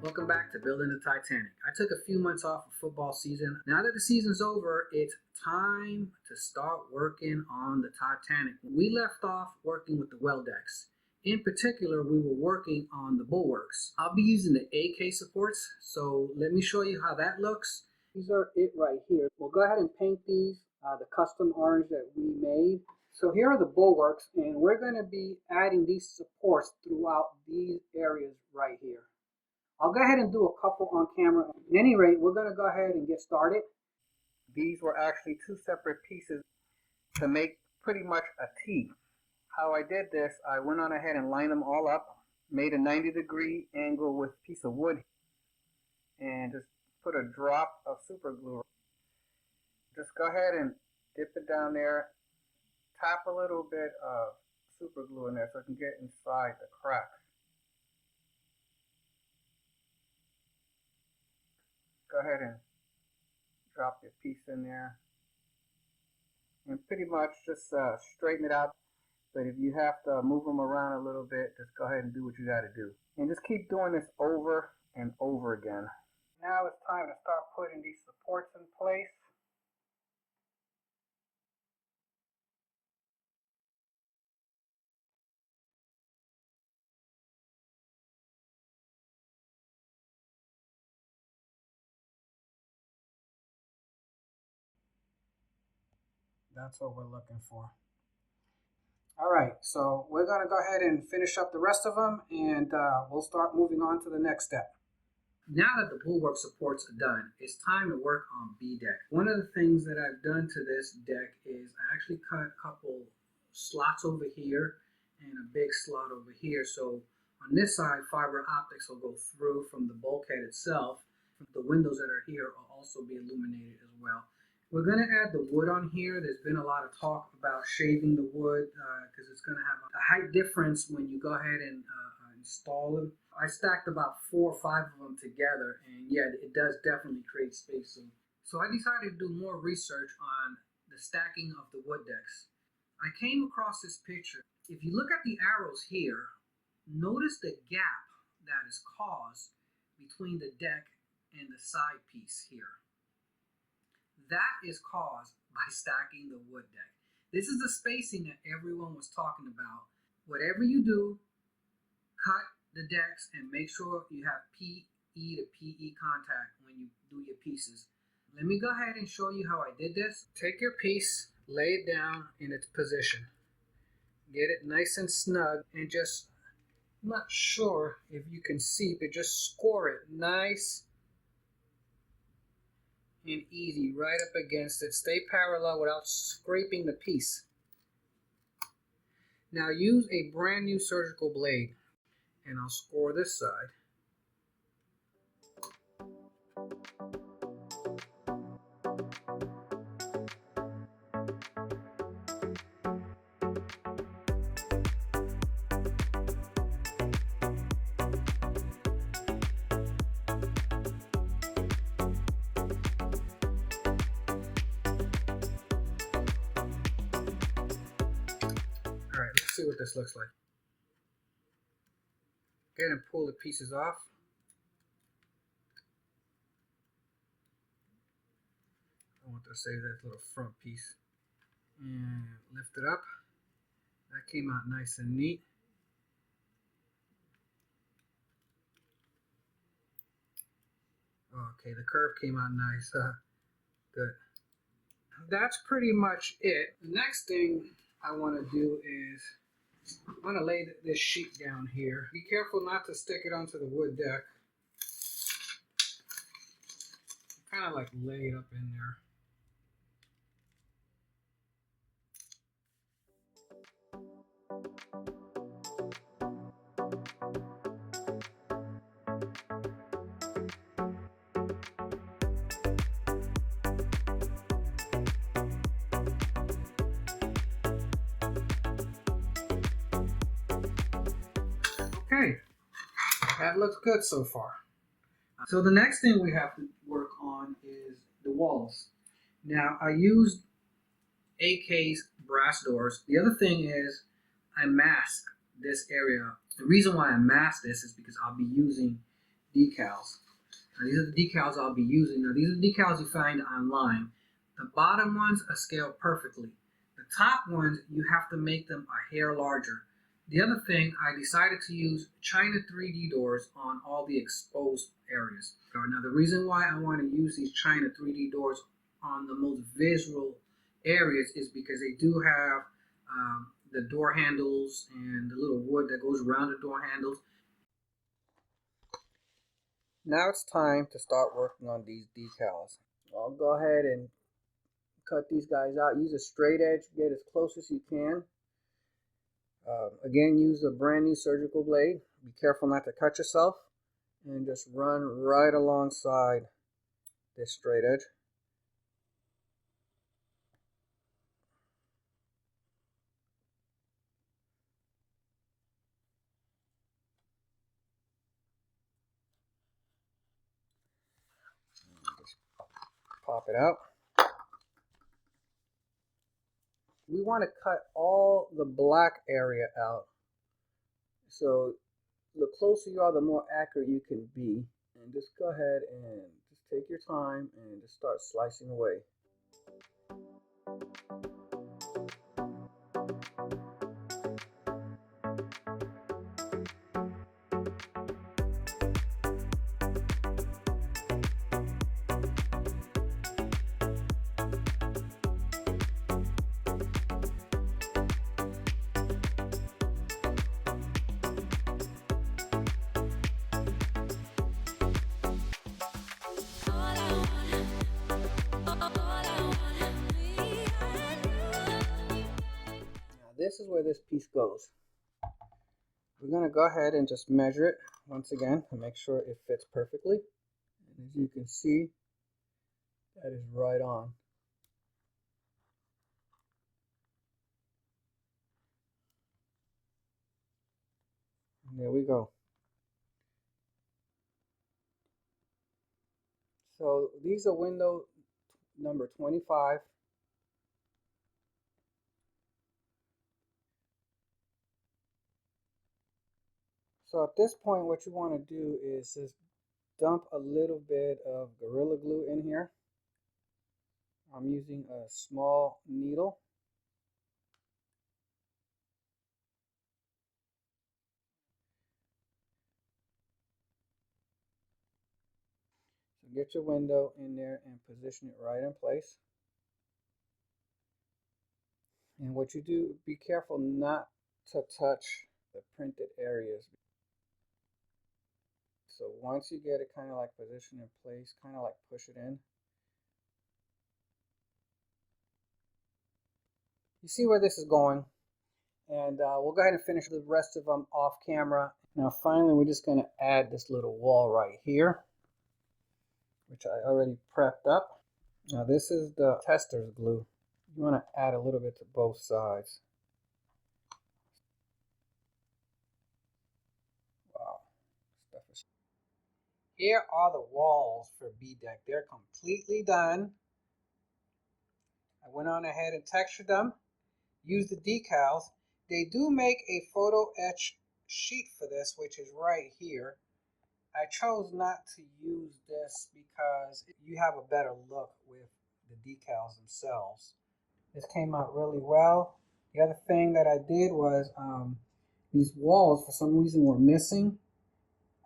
Welcome back to Building the Titanic. I took a few months off of football season. Now that the season's over, it's time to start working on the Titanic. We left off working with the well decks. In particular, we were working on the bulwarks. I'll be using the AK supports, so let me show you how that looks. These are it right here. We'll go ahead and paint these the custom orange that we made. So here are the bulwarks, and we're going to be adding these supports throughout these areas right here. I'll go ahead and do a couple on camera. At any rate, we're going to go ahead and get started. These were actually two separate pieces to make pretty much a T. How I did this, I went on ahead and lined them all up, made a 90-degree angle with a piece of wood, and just put a drop of super glue. Just go ahead and dip it down there, tap a little bit of super glue in there so it can get inside the crack. Go ahead and drop your piece in there and pretty much just straighten it out. But if you have to move them around a little bit, just go ahead and do what you got to do. And just keep doing this over and over again. Now it's time to start putting these supports in place. That's what we're looking for. All right, so we're going to go ahead and finish up the rest of them, and we'll start moving on to the next step. Now that the bulwark supports are done, it's time to work on B deck. One of the things that I've done to this deck is I actually cut a couple slots over here and a big slot over here. So on this side, fiber optics will go through from the bulkhead itself. The windows that are here will also be illuminated as well. We're going to add the wood on here. There's been a lot of talk about shaving the wood because it's going to have a height difference when you go ahead and install them. I stacked about 4 or 5 of them together, and yeah, it does definitely create space. So I decided to do more research on the stacking of the wood decks. I came across this picture. If you look at the arrows here, notice the gap that is caused between the deck and the side piece here. That is caused by stacking the wood deck. This is the spacing that everyone was talking about. Whatever you do, cut the decks and make sure you have PE to PE contact when you do your pieces. Let me go ahead and show you how I did this. Take your piece, lay it down in its position. Get it nice and snug, and just, I'm not sure if you can see, but just score it nice and easy right up against it. Stay parallel without scraping the piece. Now use a brand new surgical blade, and I'll score this side. Alright, let's see what this looks like. Go ahead and pull the pieces off. I want to save that little front piece. And lift it up. That came out nice and neat. Okay, the curve came out nice. Good. That's pretty much it. The next thing I want to do is I'm going to lay this sheet down here. Be careful not to stick it onto the wood deck. Kind of like lay it up in there. Okay, that looks good so far. So the next thing we have to work on is the walls. Now I used AK's brass doors. The other thing is I masked this area. The reason why I masked this is because I'll be using decals. Now, these are the decals I'll be using. Now, these are the decals you find online. The bottom ones are scaled perfectly. The top ones, you have to make them a hair larger. The other thing, I decided to use China 3D doors on all the exposed areas. Now, the reason why I want to use these China 3D doors on the most visual areas is because they do have the door handles and the little wood that goes around the door handles. Now it's time to start working on these decals. I'll go ahead and cut these guys out. Use a straight edge, get as close as you can. Again, use a brand new surgical blade. Be careful not to cut yourself. And just run right alongside this straight edge. Just pop it out. We want to cut all the black area out. So the closer you are, the more accurate you can be. And just go ahead and just take your time and just start slicing away. This is where this piece goes. We're going to go ahead and just measure it once again to make sure it fits perfectly. And as you can see, that is right on. And there we go. So these are window number 25. So at this point, what you want to do is just dump a little bit of Gorilla Glue in here. I'm using a small needle. So get your window in there and position it right in place. And what you do, be careful not to touch the printed areas. So once you get it kind of like positioned in place, kind of like push it in. You see where this is going. And we'll go ahead and finish the rest of them off camera. Now finally, we're just going to add this little wall right here, which I already prepped up. Now this is the tester's glue. You want to add a little bit to both sides. Wow. Here are the walls for B-Deck. They're completely done. I went on ahead and textured them. Used the decals. They do make a photo etch sheet for this, which is right here. I chose not to use this because you have a better look with the decals themselves. This came out really well. The other thing that I did was these walls for some reason were missing.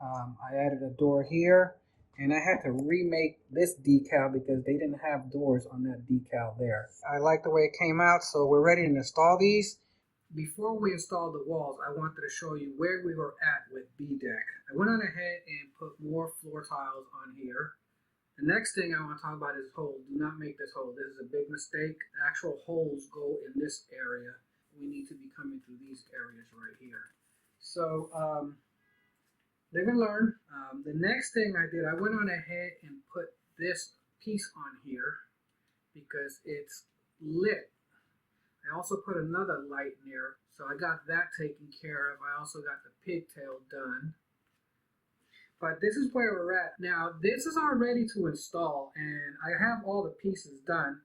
I added a door here, and I had to remake this decal because they didn't have doors on that decal there. I like the way it came out, so we're ready to install these. Before we install the walls, I wanted to show you where we were at with B-Deck. I went on ahead and put more floor tiles on here. The next thing I want to talk about is hole. Do not make this hole. This is a big mistake. The actual holes go in this area. We need to be coming through these areas right here. So, live and learn. The next thing I did, I went on ahead and put this piece on here because it's lit. I also put another light in there, so I got that taken care of. I also got the pigtail done. But this is where we're at. Now, this is all ready to install, and I have all the pieces done.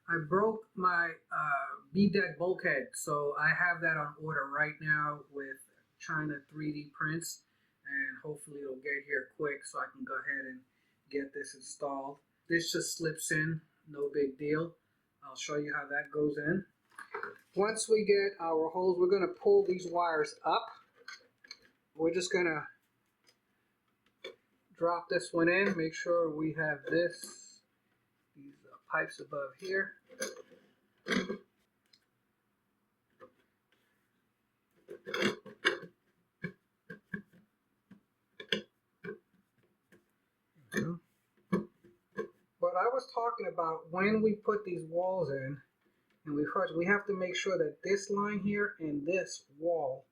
I broke my B-Deck bulkhead, so I have that on order right now with China 3D prints. and hopefully it'll get here quick so I can go ahead and get this installed. This just slips in, no big deal. I'll show you how that goes in. Once we get our holes, we're going to pull these wires up. We're just going to drop this one in, make sure we have these pipes above here. What I was talking about, when we put these walls in, and we have to make sure that this line here and this wall,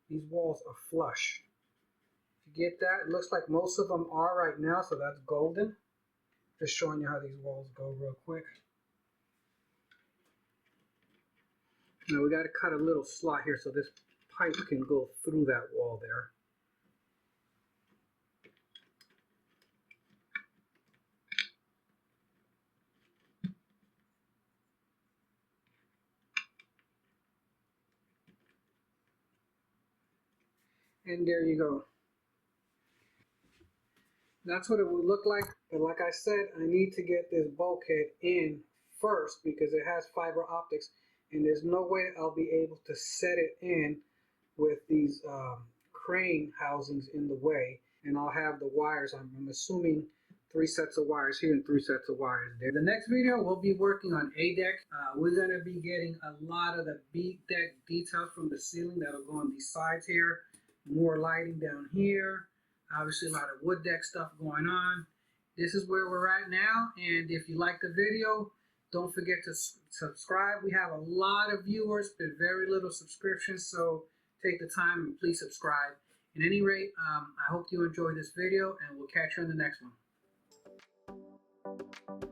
these walls are flush. If you get that, it looks like most of them are right now, so that's golden. Just showing you how these walls go real quick. Now we got to cut a little slot here so this pipe can go through that wall there. And there you go. That's what it would look like. But like I said, I need to get this bulkhead in first because it has fiber optics, and there's no way I'll be able to set it in with these crane housings in the way. And I'll have the wires, I'm assuming 3 sets of wires here and 3 sets of wires there. The next video, we'll be working on A deck. We're going to be getting a lot of the B deck details from the ceiling that'll go on these sides here. More lighting down here. Obviously a lot of wood deck stuff going on. This is where we're at now, and if you like the video, don't forget to subscribe. We have a lot of viewers but very little subscriptions, so take the time and please subscribe. At any rate, I hope you enjoyed this video, and we'll catch you in the next one.